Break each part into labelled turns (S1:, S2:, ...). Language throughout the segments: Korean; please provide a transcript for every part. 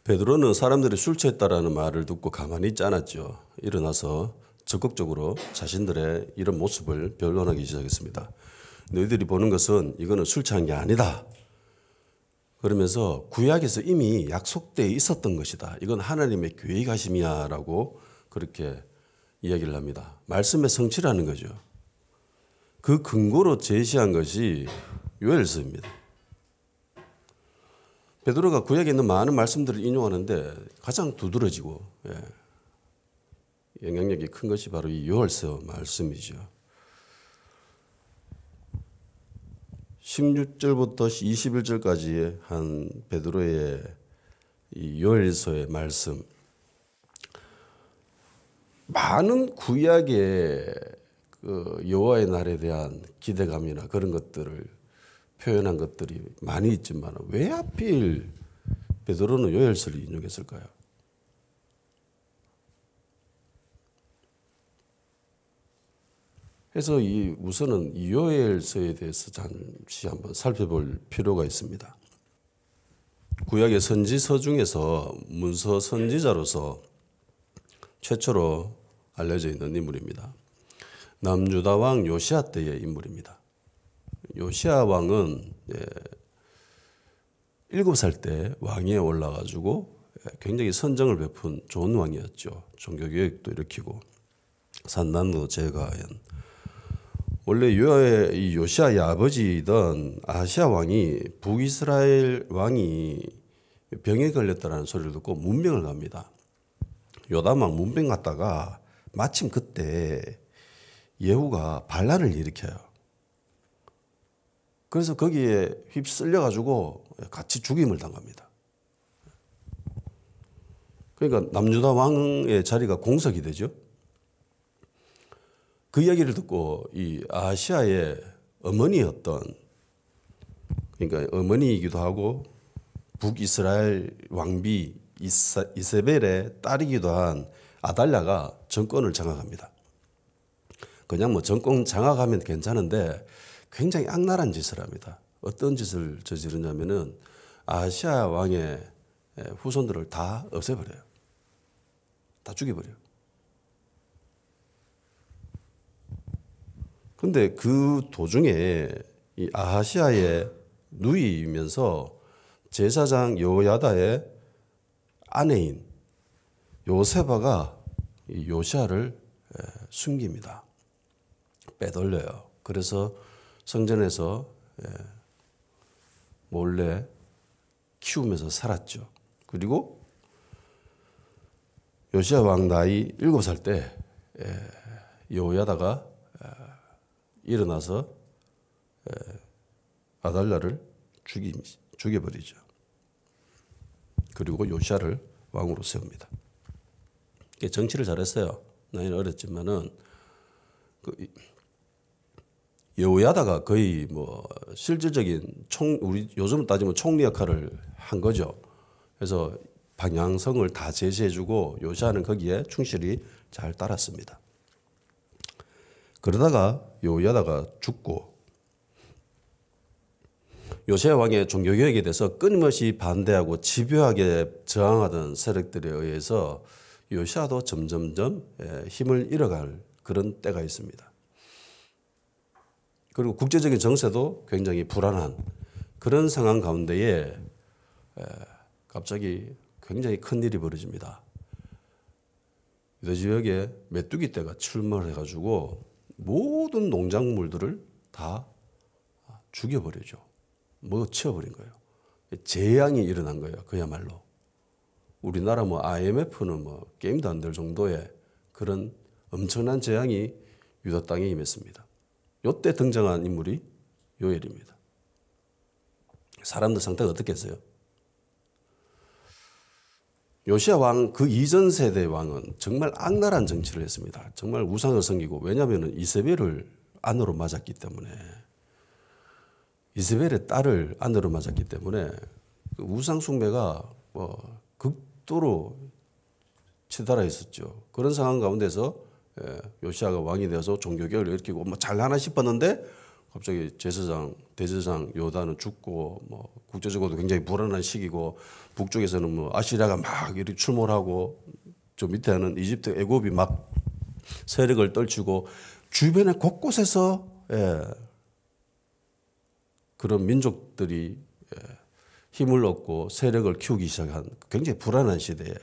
S1: 베드로는 사람들이 술 취했다라는 말을 듣고 가만히 있지 않았죠. 일어나서 적극적으로 자신들의 이런 모습을 변론하기 시작했습니다. 너희들이 보는 것은 이거는 술 취한 게 아니다. 그러면서 구약에서 이미 약속되어 있었던 것이다. 이건 하나님의 계획하심이야라고 그렇게 이야기를 합니다. 말씀의 성취라는 거죠. 그 근거로 제시한 것이 요엘서입니다. 베드로가 구약에 있는 많은 말씀들을 인용하는데 가장 두드러지고 영향력이 큰 것이 바로 이 요엘서 말씀이죠. 16절부터 21절까지의 한 베드로의 이 요엘서의 말씀, 많은 구약의 그 여호와의 날에 대한 기대감이나 그런 것들을 표현한 것들이 많이 있지만 왜 하필 베드로는 요엘서를 인용했을까요? 그래서 우선은 이 요엘서에 대해서 잠시 한번 살펴볼 필요가 있습니다. 구약의 선지서 중에서 문서 선지자로서 최초로 알려져 있는 인물입니다. 남유다 왕 요시야 때의 인물입니다. 요시야 왕은 7살 때 왕위에 올라가지고 굉장히 선정을 베푼 좋은 왕이었죠. 종교교육도 일으키고 산난도 제거한. 원래 이 요시야의 아버지이던 아하시야 왕이 북이스라엘 왕이 병에 걸렸다는 소리를 듣고 문병을 갑니다. 요담 왕 문병 갔다가 마침 그때 예후가 반란을 일으켜요. 그래서 거기에 휩쓸려 가지고 같이 죽임을 당합니다. 그러니까 남유다 왕의 자리가 공석이 되죠. 그 이야기를 듣고 이 아하시야의 어머니였던, 그러니까 어머니이기도 하고 북이스라엘 왕비 이세벨의 딸이기도 한 아달랴가 정권을 장악합니다. 그냥 뭐 정권 장악하면 괜찮은데 굉장히 악랄한 짓을 합니다. 어떤 짓을 저지르냐면은 아하시야 왕의 후손들을 다 없애버려요. 다 죽여버려요. 근데 그 도중에 이 아하시야의 누이이면서 제사장 여호야다의 아내인 요세바가 이 요시야를 숨깁니다. 빼돌려요. 그래서 성전에서 몰래 키우면서 살았죠. 그리고 요시야 왕 나이 7살 때 여호야다가 일어나서 아달랴를 죽여버리죠. 그리고 요시야를 왕으로 세웁니다. 정치를 잘했어요. 나이는 어렸지만은 여호야다가 거의 뭐 실질적인 우리 요즘 따지면 총리 역할을 한 거죠. 그래서 방향성을 다 제시해주고 요시야는 거기에 충실히 잘 따랐습니다. 그러다가 여호야다가 죽고 요시야 왕의 종교개혁에 대해서 끊임없이 반대하고 집요하게 저항하던 세력들에 의해서 요시야도 점점점 힘을 잃어갈 그런 때가 있습니다. 그리고 국제적인 정세도 굉장히 불안한 그런 상황 가운데에 갑자기 굉장히 큰 일이 벌어집니다. 유대 지역에 메뚜기 떼가 출몰을 해가지고 모든 농작물들을 다 죽여버리죠. 먹어치워버린 거예요. 재앙이 일어난 거예요. 그야말로. 우리나라 뭐 IMF는 뭐 게임도 안 될 정도의 그런 엄청난 재앙이 유다 땅에 임했습니다. 이때 등장한 인물이 요엘입니다. 사람들 상태가 어떻겠어요? 요시야 왕 그 이전 세대 왕은 정말 악랄한 정치를 했습니다. 정말 우상을 섬기고, 왜냐하면 이세벨을 아내로 맞았기 때문에, 이세벨의 딸을 아내로 맞았기 때문에 그 우상 숭배가 뭐 극도로 치달아 있었죠. 그런 상황 가운데서 요시야가 왕이 되어서 종교개혁을 일으키고 뭐 잘하나 싶었는데 갑자기 제사장, 대제사장 요단은 죽고 뭐 국제적으로도 굉장히 불안한 시기고 북쪽에서는 뭐 아시리아가 막 이렇게 출몰하고 저 밑에는 이집트, 애굽이 막 세력을 떨치고 주변에 곳곳에서 그런 민족들이 힘을 얻고 세력을 키우기 시작한 굉장히 불안한 시대에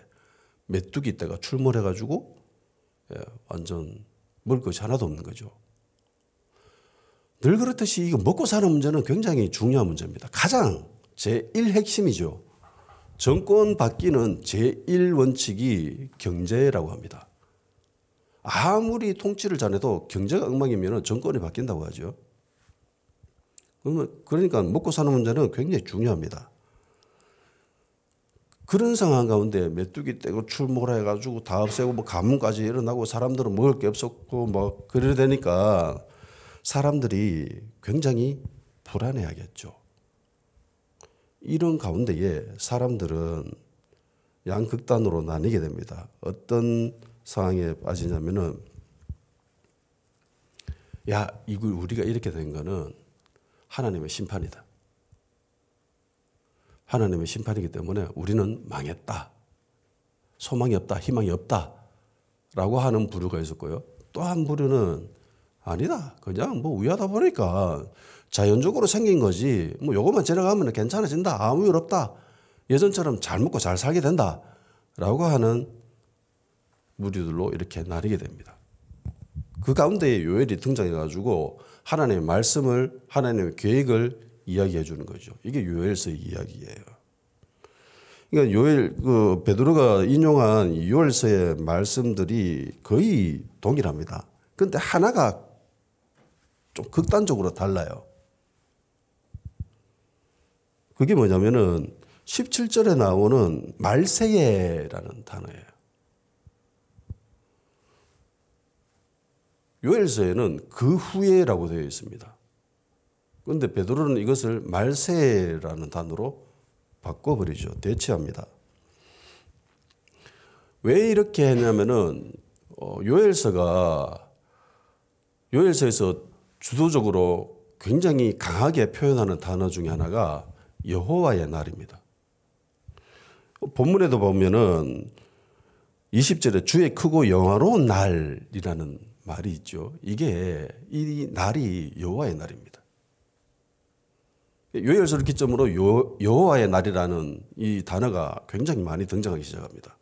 S1: 메뚜기 떼가 출몰해가지고 완전 먹을 것이 하나도 없는 거죠. 늘 그렇듯이 이거 먹고 사는 문제는 굉장히 중요한 문제입니다. 가장 제1 핵심이죠. 정권 바뀌는 제1 원칙이 경제라고 합니다. 아무리 통치를 잘해도 경제가 엉망이면 정권이 바뀐다고 하죠. 그러니까 먹고 사는 문제는 굉장히 중요합니다. 그런 상황 가운데 메뚜기 떼고 출몰해가지고 다 없애고 뭐 가뭄까지 일어나고 사람들은 먹을 게 없었고 뭐 그래야 되니까 사람들이 굉장히 불안해하겠죠. 이런 가운데에 사람들은 양극단으로 나뉘게 됩니다. 어떤 상황에 빠지냐면은 야, 이거 우리가 이렇게 된 거는 하나님의 심판이다. 하나님의 심판이기 때문에 우리는 망했다. 소망이 없다. 희망이 없다. 라고 하는 부류가 있었고요. 또 한 부류는 아니다. 그냥 뭐 위하다 보니까 자연적으로 생긴 거지. 뭐 요것만 지나가면 괜찮아진다. 아무 일 없다. 예전처럼 잘 먹고 잘 살게 된다. 라고 하는 무리들로 이렇게 나뉘게 됩니다. 그 가운데 요엘이 등장해가지고 하나님의 말씀을, 하나님의 계획을 이야기해 주는 거죠. 이게 요엘서의 이야기예요. 그러니까 요엘, 베드로가 인용한 요엘서의 말씀들이 거의 동일합니다. 그런데 하나가 좀 극단적으로 달라요. 그게 뭐냐면은 17절에 나오는 말세예라는 단어예요. 요엘서에는 그 후에라고 되어 있습니다. 그런데 베드로는 이것을 말세라는 단어로 바꿔버리죠. 대체합니다. 왜 이렇게 했냐면은 요엘서에서 주도적으로 굉장히 강하게 표현하는 단어 중에 하나가 여호와의 날입니다. 본문에도 보면은 20절에 주의 크고 영화로운 날이라는 말이 있죠. 이게 이 날이 여호와의 날입니다. 요엘서를 기점으로 여호와의 날이라는 이 단어가 굉장히 많이 등장하기 시작합니다.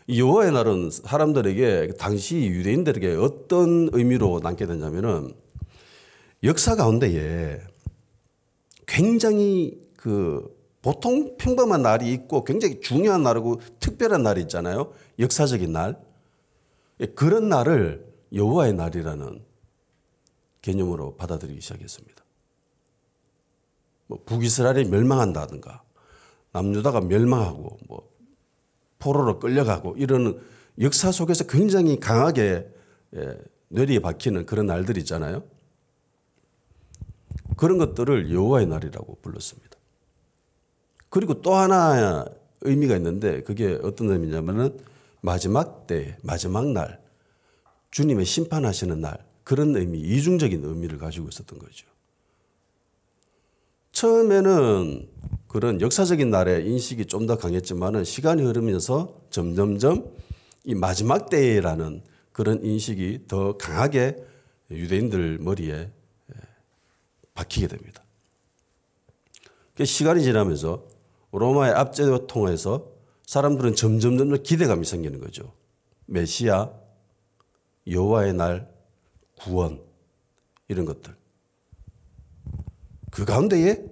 S1: 이 여호와의 날은 사람들에게 당시 유대인들에게 어떤 의미로 남게 되냐면은 역사 가운데에 굉장히 보통 평범한 날이 있고 굉장히 중요한 날이고 특별한 날이 있잖아요. 역사적인 날. 그런 날을 여호와의 날이라는 개념으로 받아들이기 시작했습니다. 뭐 북이스라엘이 멸망한다든가 남유다가 멸망하고 뭐 포로로 끌려가고 이런 역사 속에서 굉장히 강하게 뇌리에 박히는 그런 날들이 있잖아요. 그런 것들을 여호와의 날이라고 불렀습니다. 그리고 또 하나 의미가 있는데 그게 어떤 의미냐면은 마지막 때, 마지막 날, 주님의 심판하시는 날, 그런 의미, 이중적인 의미를 가지고 있었던 거죠. 처음에는 그런 역사적인 날의 인식이 좀 더 강했지만은 시간이 흐르면서 점점점 이 마지막 때라는 그런 인식이 더 강하게 유대인들 머리에 박히게 됩니다. 시간이 지나면서 로마의 압제를 통해서 사람들은 점점 기대감이 생기는 거죠. 메시아, 여호와의 날, 구원 이런 것들. 그 가운데에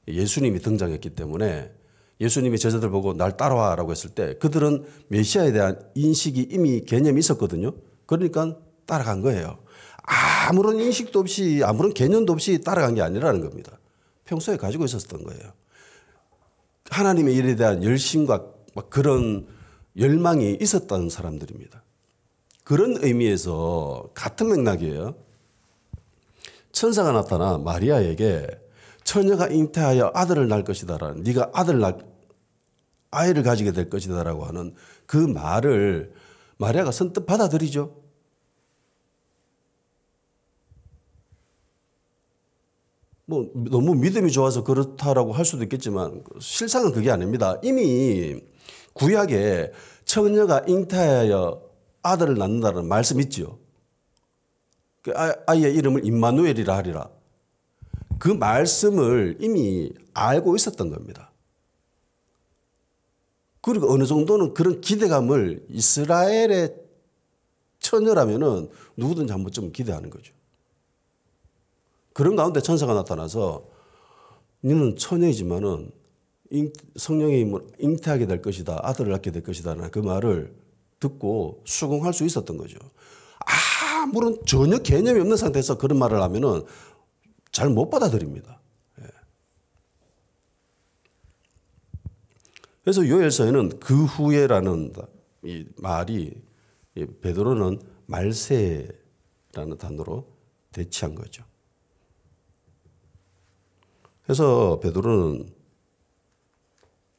S1: 예수님이 등장했기 때문에 예수님이 제자들 보고 날 따라와라고 했을 때 그들은 메시아에 대한 인식이 이미 개념이 있었거든요. 그러니까 따라간 거예요. 아무런 인식도 없이 아무런 개념도 없이 따라간 게 아니라는 겁니다. 평소에 가지고 있었던 거예요. 하나님의 일에 대한 열심과 그런 열망이 있었던 사람들입니다. 그런 의미에서 같은 맥락이에요. 천사가 나타나 마리아에게 처녀가 잉태하여 아들을 낳을 것이다라는 네가 아이를 가지게 될 것이다라고 하는 그 말을 마리아가 선뜻 받아들이죠. 뭐 너무 믿음이 좋아서 그렇다라고 할 수도 있겠지만 실상은 그게 아닙니다. 이미 구약에 처녀가 잉태하여 아들을 낳는다는 말씀 있지요. 그 아이의 이름을 임마누엘이라 하리라. 그 말씀을 이미 알고 있었던 겁니다. 그리고 어느 정도는 그런 기대감을 이스라엘의 처녀라면은 누구든지 한 번쯤 기대하는 거죠. 그런 가운데 천사가 나타나서 너는 처녀이지만은 성령의 힘을 잉태하게 될 것이다. 아들을 낳게 될 것이다. 그 말을 듣고 수긍할 수 있었던 거죠. 아무런 전혀 개념이 없는 상태에서 그런 말을 하면은 잘 못 받아들입니다. 그래서 요엘서에는 그 후에라는 이 말이 베드로는 말세라는 단어로 대치한 거죠. 그래서 베드로는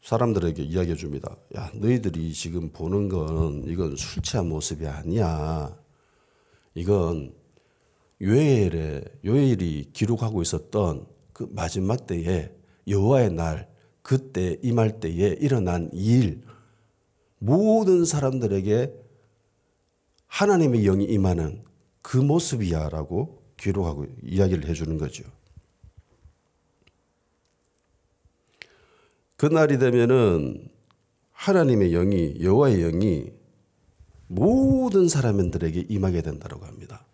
S1: 사람들에게 이야기해 줍니다. 야, 너희들이 지금 보는 건 이건 술 취한 모습이 아니야. 이건 요엘이 기록하고 있었던 그 마지막 때에 여호와의 날, 그때 임할 때에 일어난 일, 모든 사람들에게 하나님의 영이 임하는 그 모습이야라고 기록하고 이야기를 해주는 거죠. 그날이 되면은 하나님의 영이, 여호와의 영이 모든 사람들에게 임하게 된다고 합니다.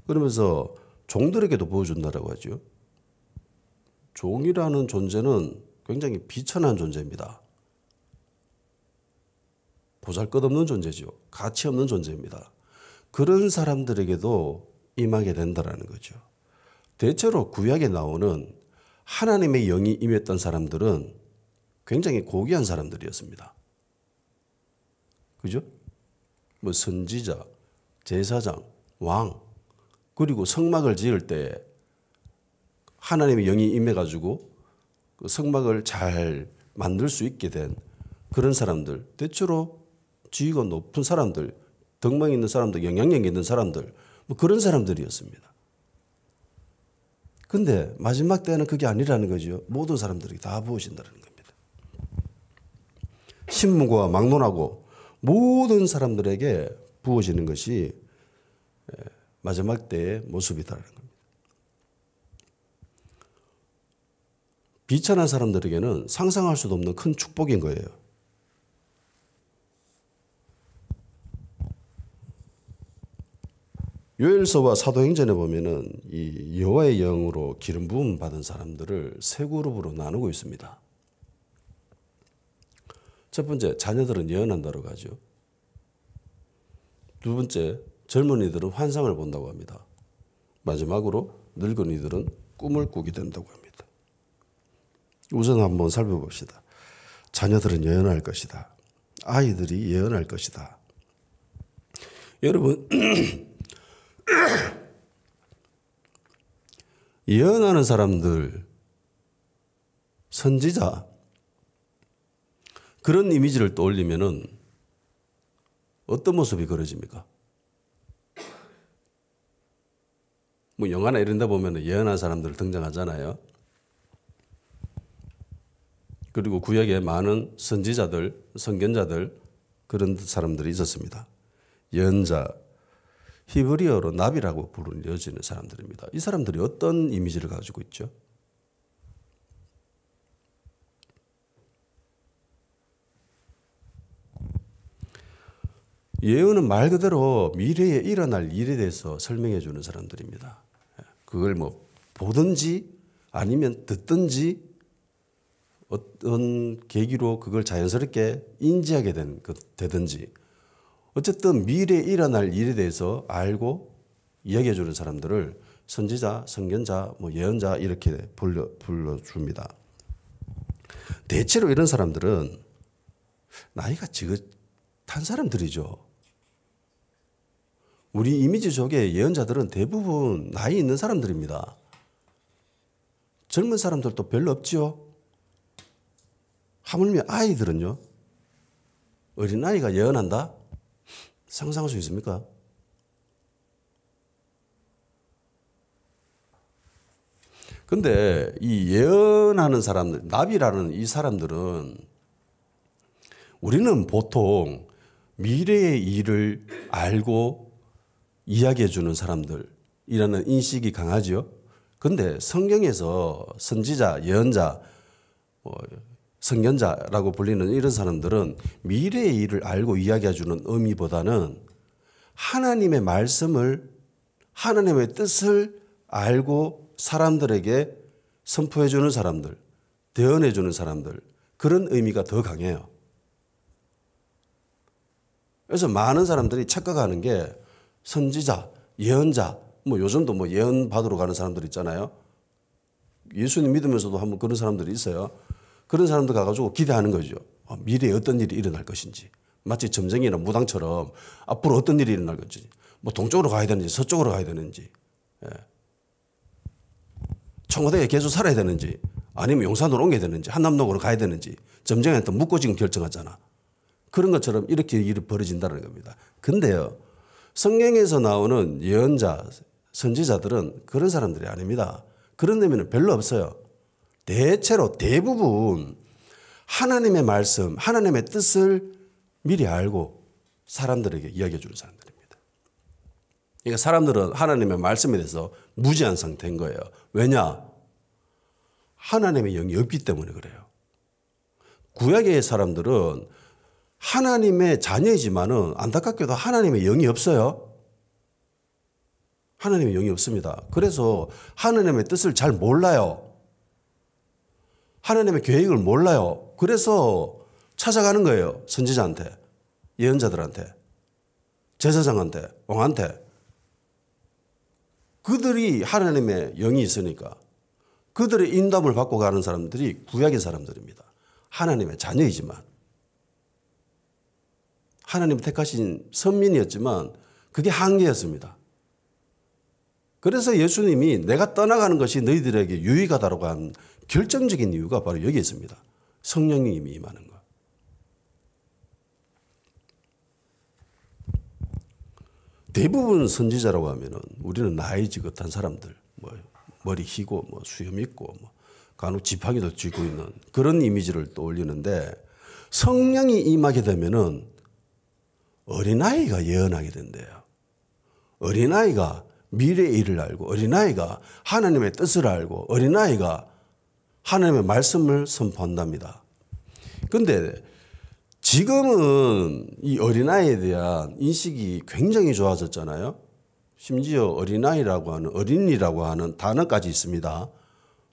S1: 그러면서 종들에게도 보여준다고 하죠. 종이라는 존재는 굉장히 비천한 존재입니다. 보잘것없는 존재죠. 가치 없는 존재입니다. 그런 사람들에게도 임하게 된다는 거죠. 대체로 구약에 나오는 하나님의 영이 임했던 사람들은 굉장히 고귀한 사람들이었습니다. 그죠? 뭐 선지자, 제사장, 왕, 그리고 성막을 지을 때 하나님의 영이 임해가지고 그 성막을 잘 만들 수 있게 된 그런 사람들, 대체로 지위가 높은 사람들, 덕망 있는 사람들, 영향력 있는 사람들, 뭐 그런 사람들이었습니다. 근데 마지막 때는 그게 아니라는 거죠. 모든 사람들이 다 부어진다는 겁니다. 신무고와 막론하고 모든 사람들에게 부어지는 것이 마지막 때의 모습이다라는 겁니다. 비천한 사람들에게는 상상할 수도 없는 큰 축복인 거예요. 요엘서와 사도행전에 보면은 이 여호와의 영으로 기름 부음 받은 사람들을 세 그룹으로 나누고 있습니다. 첫 번째, 자녀들은 예언한다고 하죠. 두 번째, 젊은이들은 환상을 본다고 합니다. 마지막으로 늙은이들은 꿈을 꾸게 된다고 합니다. 우선 한번 살펴봅시다. 자녀들은 예언할 것이다. 아이들이 예언할 것이다. 여러분, 예언하는 사람들, 선지자, 그런 이미지를 떠올리면은 어떤 모습이 그려집니까? 뭐 영화나 이런 데 보면 예언한 사람들 등장하잖아요. 그리고 구약에 많은 선지자들, 선견자들 그런 사람들이 있었습니다. 예언자, 히브리어로 나비라고 불려지는 사람들입니다. 이 사람들이 어떤 이미지를 가지고 있죠? 예언은 말 그대로 미래에 일어날 일에 대해서 설명해 주는 사람들입니다. 그걸 뭐 보든지 아니면 듣든지 어떤 계기로 그걸 자연스럽게 인지하게 되든지 어쨌든 미래에 일어날 일에 대해서 알고 이야기해 주는 사람들을 선지자, 선견자, 뭐 예언자 이렇게 불러줍니다. 대체로 이런 사람들은 나이가 지긋한 사람들이죠. 우리 이미지 속에 예언자들은 대부분 나이 있는 사람들입니다. 젊은 사람들도 별로 없지요. 하물며 아이들은요. 어린아이가 예언한다? 상상할 수 있습니까? 근데 이 예언하는 사람들, 나비라는 이 사람들은 우리는 보통 미래의 일을 알고 이야기해 주는 사람들이라는 인식이 강하죠. 근데 성경에서 선지자, 예언자, 선견자라고 불리는 이런 사람들은 미래의 일을 알고 이야기해 주는 의미보다는 하나님의 말씀을, 하나님의 뜻을 알고 사람들에게 선포해 주는 사람들, 대언해 주는 사람들, 그런 의미가 더 강해요. 그래서 많은 사람들이 착각하는 게 선지자, 예언자, 요즘도 예언 받으러 가는 사람들 있잖아요. 예수님 믿으면서도 한번 그런 사람들이 있어요. 그런 사람들 가가지고 기대하는 거죠. 미래에 어떤 일이 일어날 것인지. 마치 점쟁이나 무당처럼 앞으로 어떤 일이 일어날 것인지. 동쪽으로 가야 되는지 서쪽으로 가야 되는지. 청와대에 계속 살아야 되는지 아니면 용산으로 옮겨야 되는지 한남동으로 가야 되는지 점쟁이한테 묻고 지금 결정하잖아. 그런 것처럼 이렇게 일이 벌어진다는 겁니다. 근데요. 성경에서 나오는 예언자, 선지자들은 그런 사람들이 아닙니다. 그런 의미는 별로 없어요. 대체로 대부분 하나님의 말씀, 하나님의 뜻을 미리 알고 사람들에게 이야기해 주는 사람들입니다. 그러니까 사람들은 하나님의 말씀에 대해서 무지한 상태인 거예요. 왜냐? 하나님의 영이 없기 때문에 그래요. 구약의 사람들은 하나님의 자녀이지만은 안타깝게도 하나님의 영이 없어요. 하나님의 영이 없습니다. 그래서 하나님의 뜻을 잘 몰라요. 하나님의 계획을 몰라요. 그래서 찾아가는 거예요. 선지자한테, 예언자들한테, 제사장한테, 왕한테. 그들이 하나님의 영이 있으니까 그들의 인담을 받고 가는 사람들이 구약의 사람들입니다. 하나님의 자녀이지만 하나님 택하신 선민이었지만 그게 한계였습니다. 그래서 예수님이 내가 떠나가는 것이 너희들에게 유익하다고 한 결정적인 이유가 바로 여기 있습니다. 성령님이 임하는 것. 대부분 선지자라고 하면은 우리는 나이 지긋한 사람들, 머리 희고, 수염 있고, 간혹 지팡이도 쥐고 있는 그런 이미지를 떠올리는데 성령이 임하게 되면은 어린아이가 예언하게 된대요. 어린아이가 미래의 일을 알고 어린아이가 하나님의 뜻을 알고 어린아이가 하나님의 말씀을 선포한답니다. 그런데 지금은 이 어린아이에 대한 인식이 굉장히 좋아졌잖아요. 심지어 어린아이라고 하는 어린이라고 하는 단어까지 있습니다.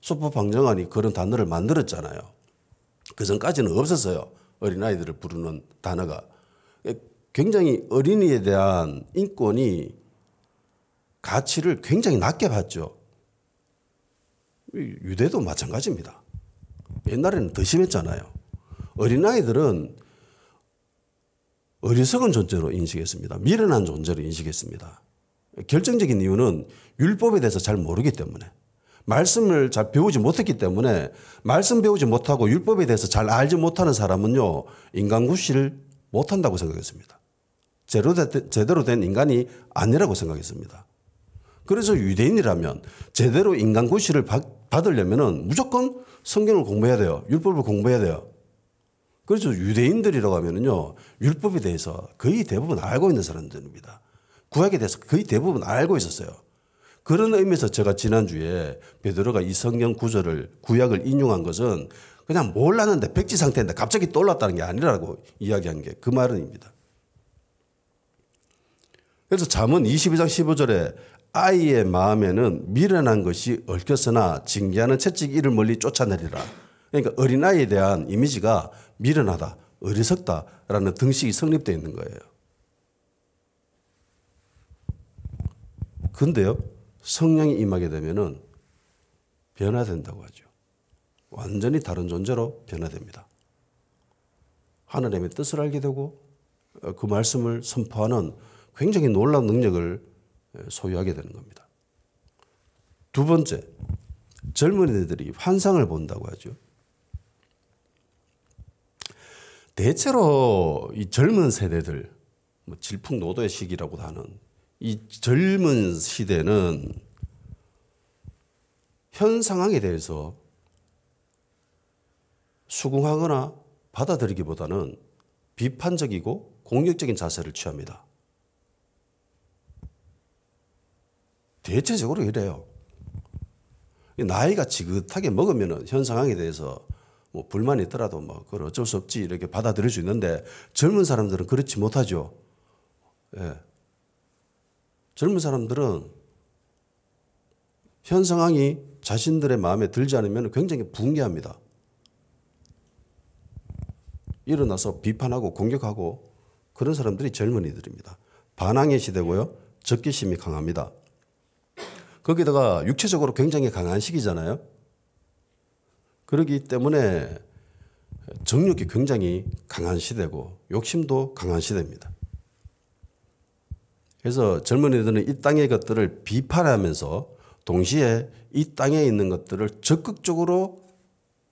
S1: 소법방정환이 그런 단어를 만들었잖아요. 그전까지는 없었어요. 어린아이들을 부르는 단어가. 굉장히 어린이에 대한 인권이 가치를 굉장히 낮게 봤죠. 유대도 마찬가지입니다. 옛날에는 더 심했잖아요. 어린아이들은 어리석은 존재로 인식했습니다. 미련한 존재로 인식했습니다. 결정적인 이유는 율법에 대해서 잘 모르기 때문에 말씀을 잘 배우지 못했기 때문에 말씀 배우지 못하고 율법에 대해서 잘 알지 못하는 사람은요 인간구실을 못한다고 생각했습니다. 제대로 된 인간이 아니라고 생각했습니다. 그래서 유대인이라면 제대로 인간구실을 받으려면 무조건 성경을 공부해야 돼요. 율법을 공부해야 돼요. 그래서 유대인들이라고 하면요 율법에 대해서 거의 대부분 알고 있는 사람들입니다. 구약에 대해서 거의 대부분 알고 있었어요. 그런 의미에서 제가 지난주에 베드로가 이 성경 구절을 구약을 인용한 것은 그냥 몰랐는데 백지 상태인데 갑자기 떠올랐다는 게 아니라고 이야기한 게 그 말입니다. 그래서 잠언 22장 15절에 아이의 마음에는 미련한 것이 얽혔으나 징계하는 채찍이 이를 멀리 쫓아내리라. 그러니까 어린아이에 대한 이미지가 미련하다, 어리석다라는 등식이 성립되어 있는 거예요. 그런데요, 성령이 임하게 되면은 변화된다고 하죠. 완전히 다른 존재로 변화됩니다. 하나님의 뜻을 알게 되고 그 말씀을 선포하는 굉장히 놀라운 능력을 소유하게 되는 겁니다. 두 번째, 젊은이들이 환상을 본다고 하죠. 대체로 이 젊은 세대들, 질풍노도의 시기라고도 하는 이 젊은 시대는 현 상황에 대해서 수긍하거나 받아들이기보다는 비판적이고 공격적인 자세를 취합니다. 대체적으로 이래요. 나이가 지긋하게 먹으면 현 상황에 대해서 뭐 불만이 있더라도 뭐 그걸 어쩔 수 없지 이렇게 받아들일 수 있는데 젊은 사람들은 그렇지 못하죠. 예. 젊은 사람들은 현 상황이 자신들의 마음에 들지 않으면 굉장히 붕괴합니다. 일어나서 비판하고 공격하고 그런 사람들이 젊은이들입니다. 반항의 시대고요. 적개심이 강합니다. 거기다가 육체적으로 굉장히 강한 시기잖아요. 그렇기 때문에 정욕이 굉장히 강한 시대고 욕심도 강한 시대입니다. 그래서 젊은이들은 이 땅의 것들을 비판하면서 동시에 이 땅에 있는 것들을 적극적으로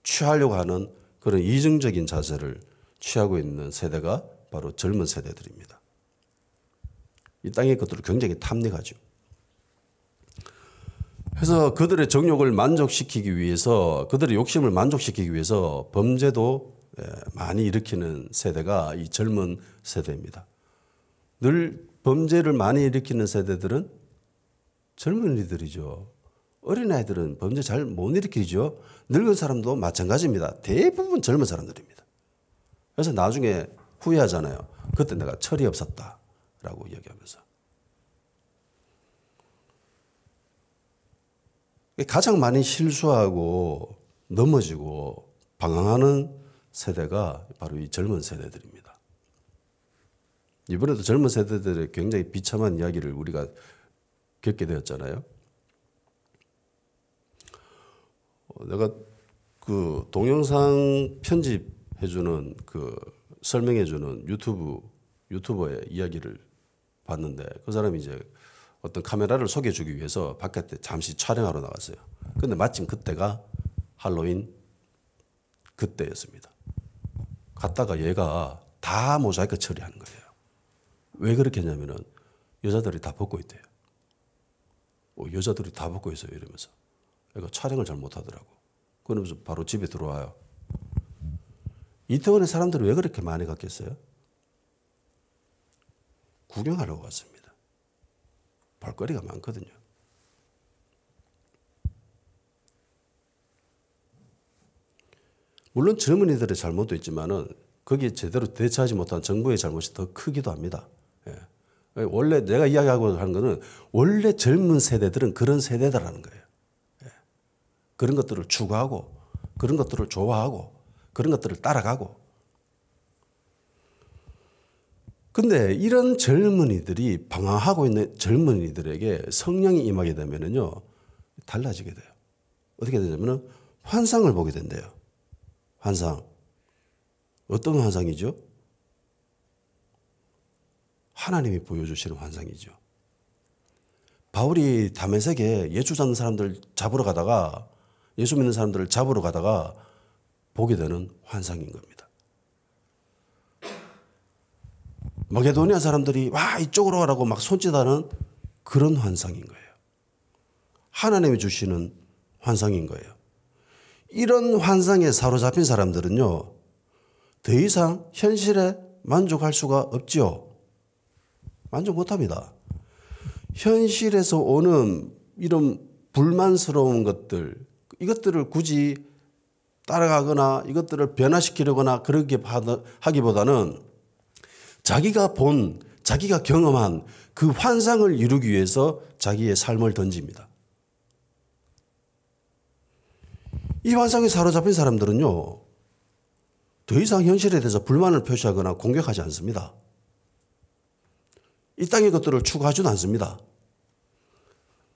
S1: 취하려고 하는 그런 이중적인 자세를 취하고 있는 세대가 바로 젊은 세대들입니다. 이 땅의 것들을 굉장히 탐닉하죠. 그래서 그들의 정욕을 만족시키기 위해서 그들의 욕심을 만족시키기 위해서 범죄도 많이 일으키는 세대가 이 젊은 세대입니다. 늘 범죄를 많이 일으키는 세대들은 젊은이들이죠. 어린아이들은 범죄 잘 못 일으키죠. 늙은 사람도 마찬가지입니다. 대부분 젊은 사람들입니다. 그래서 나중에 후회하잖아요. 그때 내가 철이 없었다라고 이야기하면서. 가장 많이 실수하고 넘어지고 방황하는 세대가 바로 이 젊은 세대들입니다. 이번에도 젊은 세대들의 굉장히 비참한 이야기를 우리가 겪게 되었잖아요. 내가 그 동영상 편집해주는 설명해주는 유튜버의 이야기를 봤는데 그 사람이 이제 어떤 카메라를 소개해주기 위해서 바깥에 잠시 촬영하러 나갔어요. 근데 마침 그때가 할로윈 그때였습니다. 갔다가 얘가 다 모자이크 처리하는 거예요. 왜 그렇게 했냐면은 여자들이 다 벗고 있대요. 여자들이 다 벗고 있어요. 이러면서. 그러니까 촬영을 잘 못하더라고. 그러면서 바로 집에 들어와요. 이태원에 사람들이 왜 그렇게 많이 갔겠어요? 구경하려고 갔습니다. 볼거리가 많거든요. 물론 젊은이들의 잘못도 있지만은 거기에 제대로 대처하지 못한 정부의 잘못이 더 크기도 합니다. 예. 원래 내가 이야기하고 하는 거는 원래 젊은 세대들은 그런 세대다라는 거예요. 예. 그런 것들을 추구하고 그런 것들을 좋아하고 그런 것들을 따라가고. 근데 이런 젊은이들이 방황하고 있는 젊은이들에게 성령이 임하게 되면은요, 달라지게 돼요. 어떻게 되냐면은 환상을 보게 된대요. 환상. 어떤 환상이죠? 하나님이 보여주시는 환상이죠. 바울이 다메섹에 예수 잡는 사람들 잡으러 가다가 예수 믿는 사람들을 잡으러 가다가 보게 되는 환상인 겁니다. 마게도니아 사람들이 와 이쪽으로 가라고 막 손짓하는 그런 환상인 거예요. 하나님이 주시는 환상인 거예요. 이런 환상에 사로잡힌 사람들은요, 더 이상 현실에 만족할 수가 없지요. 만족 못합니다. 현실에서 오는 이런 불만스러운 것들, 이것들을 굳이 따라가거나 이것들을 변화시키려거나 그렇게 하기보다는 자기가 본, 자기가 경험한 그 환상을 이루기 위해서 자기의 삶을 던집니다. 이 환상에 사로잡힌 사람들은요, 더 이상 현실에 대해서 불만을 표시하거나 공격하지 않습니다. 이 땅의 것들을 추구하지도 않습니다.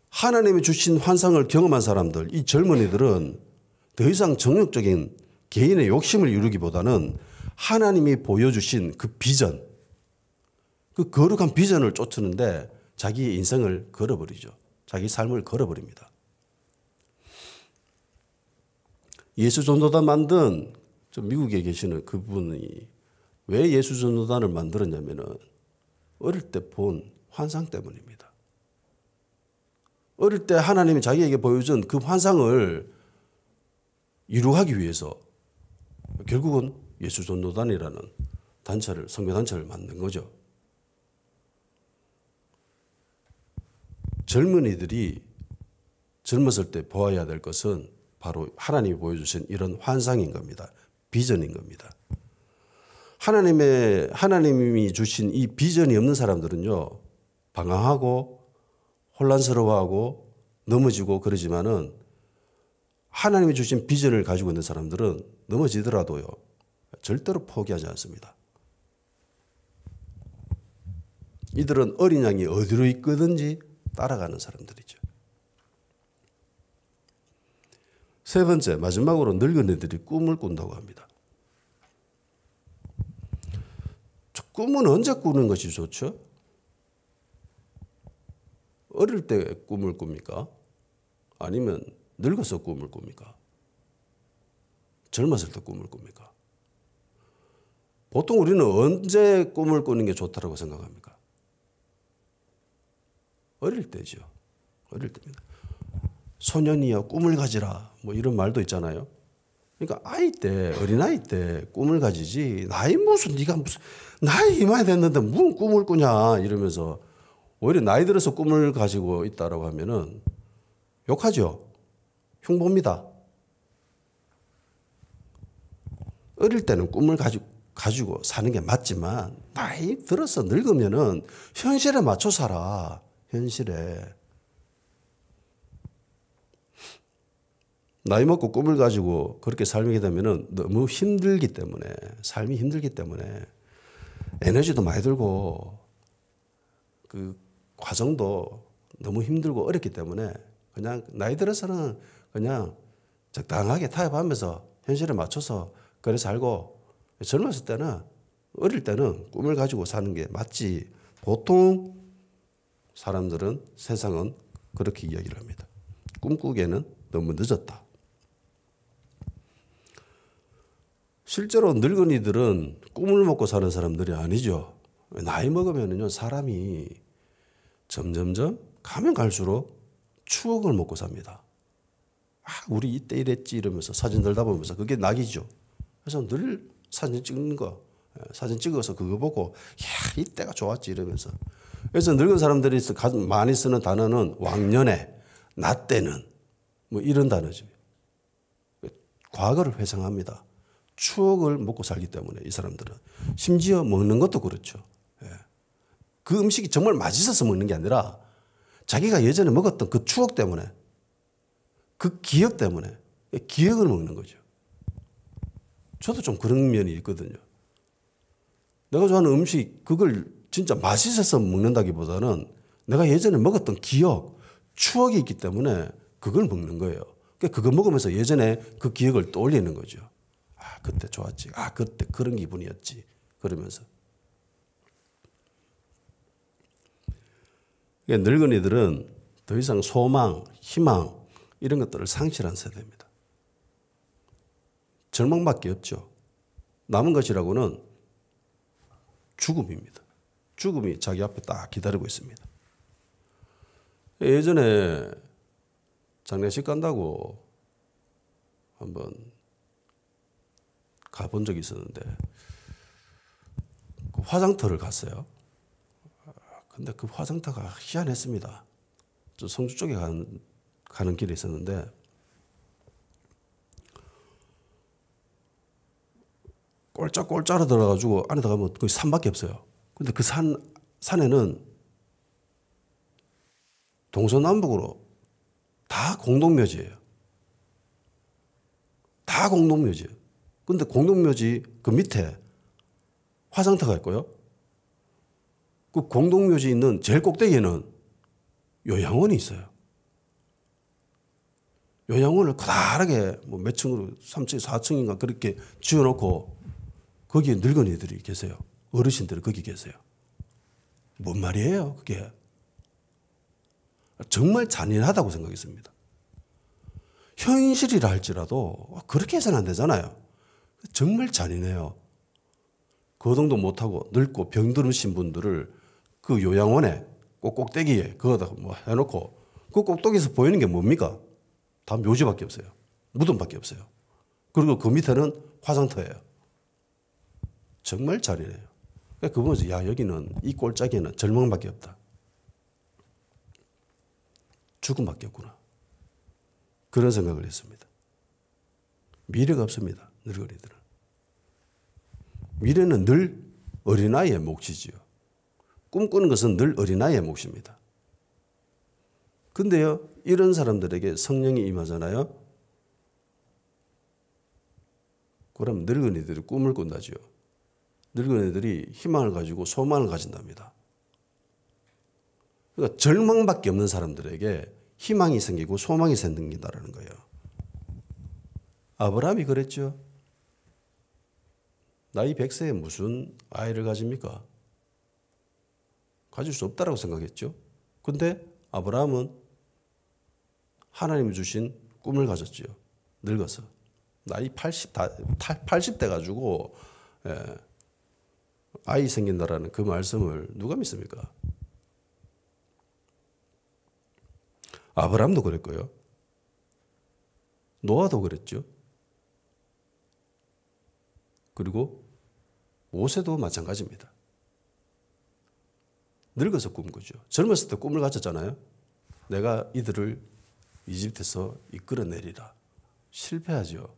S1: 하나님이 주신 환상을 경험한 사람들, 이 젊은이들은 더 이상 정욕적인 개인의 욕심을 이루기보다는 하나님이 보여주신 그 비전, 그 거룩한 비전을 쫓는데 자기의 인생을 걸어버리죠. 자기 삶을 걸어버립니다. 예수전도단 만든 미국에 계시는 그분이 왜 예수전도단을 만들었냐면은 어릴 때 본 환상 때문입니다. 어릴 때 하나님이 자기에게 보여준 그 환상을 이루기 위해서 결국은 예수전도단이라는 단체를, 선교단체를 만든 거죠. 젊은이들이 젊었을 때 보아야 될 것은 바로 하나님이 보여주신 이런 환상인 겁니다. 비전인 겁니다. 하나님이 주신 이 비전이 없는 사람들은요, 방황하고 혼란스러워하고 넘어지고 그러지만은 하나님이 주신 비전을 가지고 있는 사람들은 넘어지더라도요, 절대로 포기하지 않습니다. 이들은 어린 양이 어디로 있거든지 따라가는 사람들이죠. 세 번째, 마지막으로 늙은이들이 꿈을 꾼다고 합니다. 꿈은 언제 꾸는 것이 좋죠? 어릴 때 꿈을 꿉니까? 아니면 늙어서 꿈을 꿉니까? 젊었을 때 꿈을 꿉니까? 보통 우리는 언제 꿈을 꾸는 게 좋다고 생각합니까? 어릴 때죠. 어릴 때입니다. 소년이여 꿈을 가지라 뭐 이런 말도 있잖아요. 그러니까 아이 때, 어린아이 때 꿈을 가지지, 나이 무슨 네가 무슨 나이 이마에 됐는데 무슨 꿈을 꾸냐 이러면서 오히려 나이 들어서 꿈을 가지고 있다라고 하면은 욕하죠. 흉보입니다. 어릴 때는 꿈을 가지고 사는 게 맞지만 나이 들어서 늙으면은 현실에 맞춰 살아. 현실에. 나이 먹고 꿈을 가지고 그렇게 살게 되면은 너무 힘들기 때문에, 삶이 힘들기 때문에 에너지도 많이 들고 그 과정도 너무 힘들고 어렵기 때문에 그냥 나이 들어서는 그냥 적당하게 타협하면서 현실에 맞춰서 그래 살고, 젊었을 때는, 어릴 때는 꿈을 가지고 사는 게 맞지. 보통 사람들은, 세상은 그렇게 이야기를 합니다. 꿈꾸기에는 너무 늦었다. 실제로 늙은이들은 꿈을 먹고 사는 사람들이 아니죠. 나이 먹으면요, 사람이 점점점 가면 갈수록 추억을 먹고 삽니다. 아, 우리 이때 이랬지 이러면서 사진 들다 보면서 그게 낙이죠. 그래서 늘 사진 찍는 거, 사진 찍어서 그거 보고 야, 이때가 좋았지 이러면서. 그래서 늙은 사람들이 많이 쓰는 단어는 왕년에, 나 때는 뭐 이런 단어죠. 과거를 회상합니다. 추억을 먹고 살기 때문에 이 사람들은. 심지어 먹는 것도 그렇죠. 그 음식이 정말 맛있어서 먹는 게 아니라 자기가 예전에 먹었던 그 추억 때문에, 그 기억 때문에 기억을 먹는 거죠. 저도 좀 그런 면이 있거든요. 내가 좋아하는 음식, 그걸 진짜 맛있어서 먹는다기보다는 내가 예전에 먹었던 기억, 추억이 있기 때문에 그걸 먹는 거예요. 그거 먹으면서 예전에 그 기억을 떠올리는 거죠. 아, 그때 좋았지. 아, 그때 그런 기분이었지. 그러면서. 늙은이들은 더 이상 소망, 희망 이런 것들을 상실한 세대입니다. 절망밖에 없죠. 남은 것이라고는 죽음입니다. 죽음이 자기 앞에 딱 기다리고 있습니다. 예전에 장례식 간다고 한번 가본 적이 있었는데 그 화장터를 갔어요. 근데 그 화장터가 희한했습니다. 저 성주 쪽에 가는 길에 있었는데 꼴짝꼴짝으로 들어가지고 안에 들어가면 거의 산밖에 없어요. 근데 그 산에는 동서남북으로 다 공동묘지예요. 다 공동묘지예요. 근데 공동묘지 그 밑에 화장터가 있고요. 그 공동묘지 있는 제일 꼭대기에는 요양원이 있어요. 요양원을 커다랗게 뭐 몇 층으로 3층, 4층인가 그렇게 지어놓고 거기에 늙은이들이 계세요. 어르신들이 거기 계세요. 뭔 말이에요, 그게? 정말 잔인하다고 생각했습니다. 현실이라 할지라도 그렇게 해서는 안 되잖아요. 정말 잔인해요. 거동도 못하고 늙고 병들으신 분들을 그 요양원에 꼭대기에 그거다 뭐 해놓고 그 꼭대기에서 보이는 게 뭡니까? 다 묘지밖에 없어요. 무덤밖에 없어요. 그리고 그 밑에는 화장터예요. 정말 잔인해요. 그러니까 그 보면서 야, 여기는 이 꼴짝이는 절망밖에 없다. 죽음밖에 없구나. 그런 생각을 했습니다. 미래가 없습니다. 늙은이들은. 미래는 늘 어린아이의 몫이지요. 꿈꾸는 것은 늘 어린아이의 몫입니다. 근데요, 이런 사람들에게 성령이 임하잖아요. 그럼 늙은이들이 꿈을 꾼다죠. 늙은이들이 희망을 가지고 소망을 가진답니다. 그러니까 절망밖에 없는 사람들에게 희망이 생기고 소망이 생긴다는 거예요. 아브라함이 그랬죠. 나이 100세에 무슨 아이를 가집니까? 가질 수 없다라고 생각했죠. 근데 아브라함은 하나님이 주신 꿈을 가졌죠. 늙어서. 나이 80대 가지고 아이 생긴다라는 그 말씀을 누가 믿습니까? 아브라함도 그랬고요. 노아도 그랬죠. 그리고 모세도 마찬가지입니다. 늙어서 꿈꾸죠. 젊었을 때 꿈을 가졌잖아요. 내가 이들을 이집트에서 이끌어내리라. 실패하죠.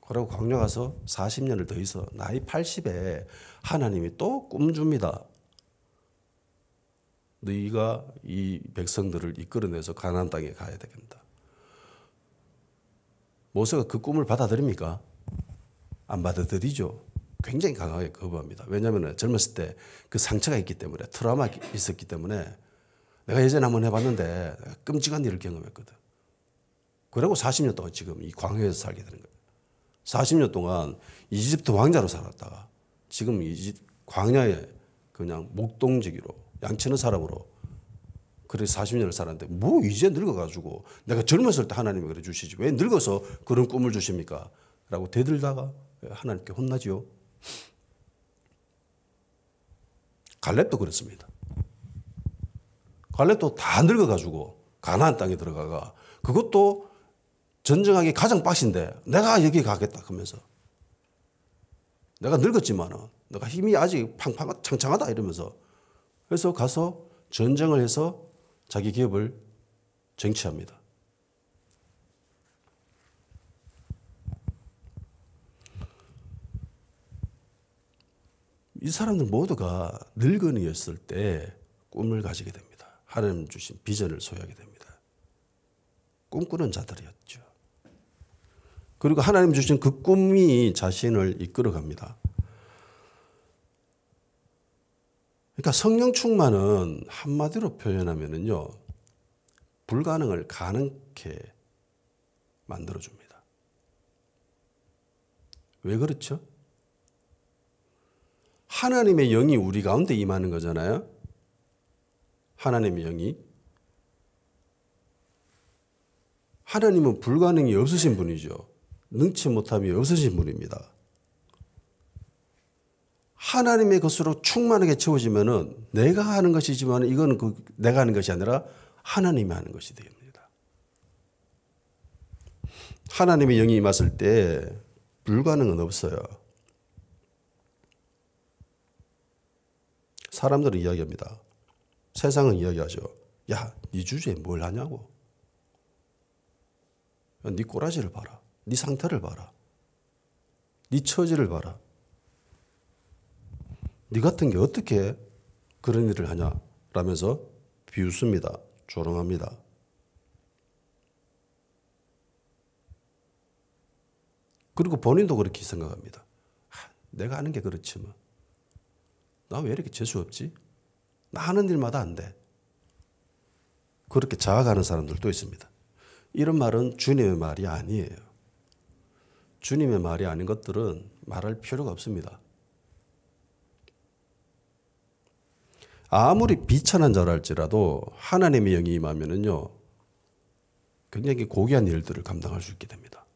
S1: 그러고 광야 가서 40년을 더 있어. 나이 80에 하나님이 또 꿈 줍니다. 너희가 이 백성들을 이끌어내서 가나안 땅에 가야 되겠다. 모세가 그 꿈을 받아들입니까? 안 받아들이죠. 굉장히 강하게 거부합니다. 왜냐하면 젊었을 때 그 상처가 있기 때문에, 트라우마가 있었기 때문에 내가 예전에 한번 해봤는데 끔찍한 일을 경험했거든. 그리고 40년 동안 지금 이 광야에서 살게 되는 거예요. 40년 동안 이집트 왕자로 살았다가 지금 이 광야에 그냥 목동지기로 양치는 사람으로 그래 40년을 살았는데 뭐 이제 늙어가지고 내가 젊었을 때 하나님이 그래 주시지 왜 늙어서 그런 꿈을 주십니까? 라고 대들다가 하나님께 혼나지요. 갈렙도 그렇습니다. 갈렙도 다 늙어가지고 가나안 땅에 들어가가 그것도 전쟁하기 가장 빡신데 내가 여기 가겠다 하면서 내가 늙었지만 내가 힘이 아직 창창하다 이러면서 그래서 가서 전쟁을 해서 자기 기업을 쟁취합니다. 이 사람들 모두가 늙은이였을 때 꿈을 가지게 됩니다. 하나님 주신 비전을 소유하게 됩니다. 꿈꾸는 자들이었죠. 그리고 하나님 주신 그 꿈이 자신을 이끌어갑니다. 그러니까 성령 충만은 한마디로 표현하면은요, 불가능을 가능케 만들어줍니다. 왜 그렇죠? 하나님의 영이 우리 가운데 임하는 거잖아요. 하나님의 영이. 하나님은 불가능이 없으신 분이죠. 능치 못함이 없으신 분입니다. 하나님의 것으로 충만하게 채워지면은 내가 하는 것이지만 이거는 내가 하는 것이 아니라 하나님이 하는 것이 됩니다. 하나님의 영이 임했을 때 불가능은 없어요. 사람들은 이야기합니다. 세상은 이야기하죠. 야, 네 주제에 뭘 하냐고. 네 꼬라지를 봐라. 네 상태를 봐라. 네 처지를 봐라. 네 같은 게 어떻게 그런 일을 하냐 라면서 비웃습니다. 조롱합니다. 그리고 본인도 그렇게 생각합니다. 내가 하는 게 그렇지 뭐. 나 왜 이렇게 재수 없지? 나 하는 일마다 안 돼. 그렇게 자학하는 사람들도 있습니다. 이런 말은 주님의 말이 아니에요. 주님의 말이 아닌 것들은 말할 필요가 없습니다. 아무리 비천한 자랄지라도 하나님의 영이 임하면은요, 굉장히 고귀한 일들을 감당할 수 있게 됩니다.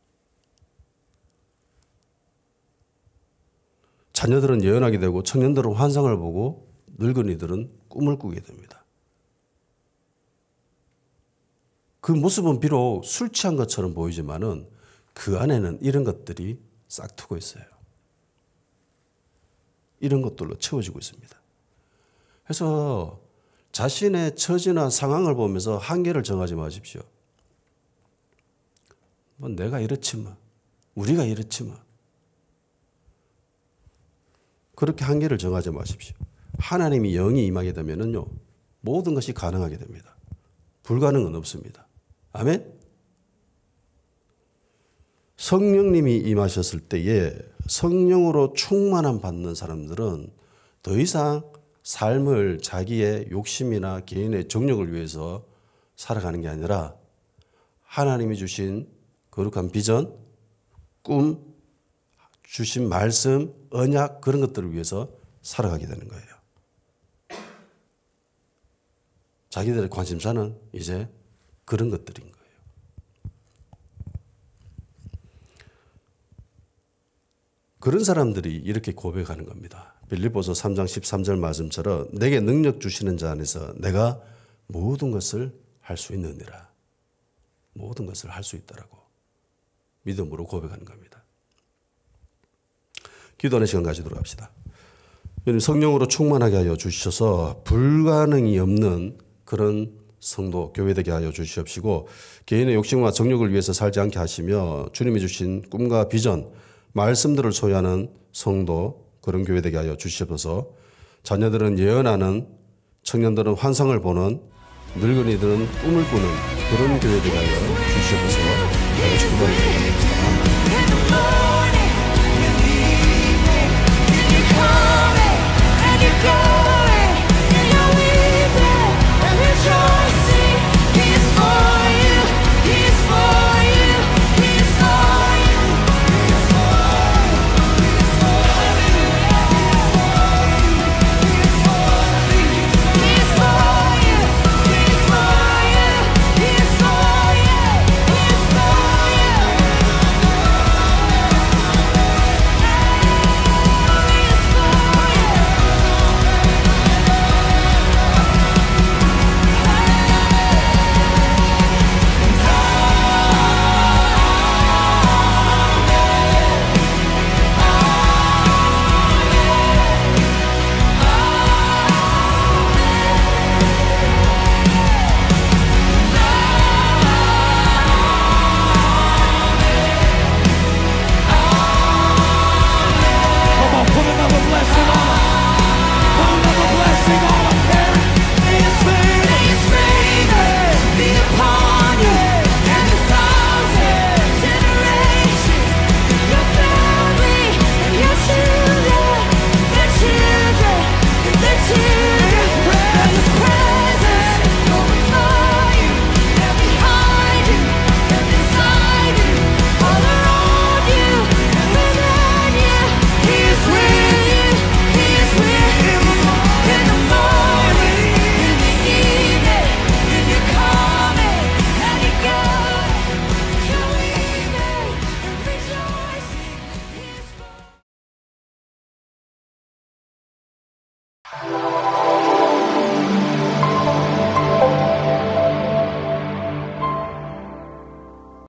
S1: 자녀들은 예언하게 되고 청년들은 환상을 보고 늙은이들은 꿈을 꾸게 됩니다. 그 모습은 비록 술 취한 것처럼 보이지만은 그 안에는 이런 것들이 싹트고 있어요. 이런 것들로 채워지고 있습니다. 그래서 자신의 처지나 상황을 보면서 한계를 정하지 마십시오. 뭐 내가 이렇지 뭐, 우리가 이렇지 뭐. 그렇게 한계를 정하지 마십시오. 하나님이 영이 임하게 되면은요, 모든 것이 가능하게 됩니다. 불가능은 없습니다. 아멘? 성령님이 임하셨을 때에 성령으로 충만함 받는 사람들은 더 이상 삶을 자기의 욕심이나 개인의 정욕을 위해서 살아가는 게 아니라 하나님이 주신 거룩한 비전, 꿈, 주신 말씀, 언약 그런 것들을 위해서 살아가게 되는 거예요. 자기들의 관심사는 이제 그런 것들인 거예요. 그런 사람들이 이렇게 고백하는 겁니다. 빌립보서 3장 13절 말씀처럼 내게 능력 주시는 자 안에서 내가 모든 것을 할 수 있느니라. 모든 것을 할 수 있다라고 믿음으로 고백하는 겁니다. 기도하는 시간 가지도록 합시다. 성령으로 충만하게 하여 주셔서 불가능이 없는 그런 성도, 교회 되게 하여 주시옵시고 개인의 욕심과 정욕을 위해서 살지 않게 하시며 주님이 주신 꿈과 비전, 말씀들을 소유하는 성도, 그런 교회 되게 하여 주시옵소서. 자녀들은 예언하는, 청년들은 환상을 보는, 늙은이들은 꿈을 꾸는 그런 교회 되게 하여 주시옵소서. 기도하는 시간 가지도록 합시다.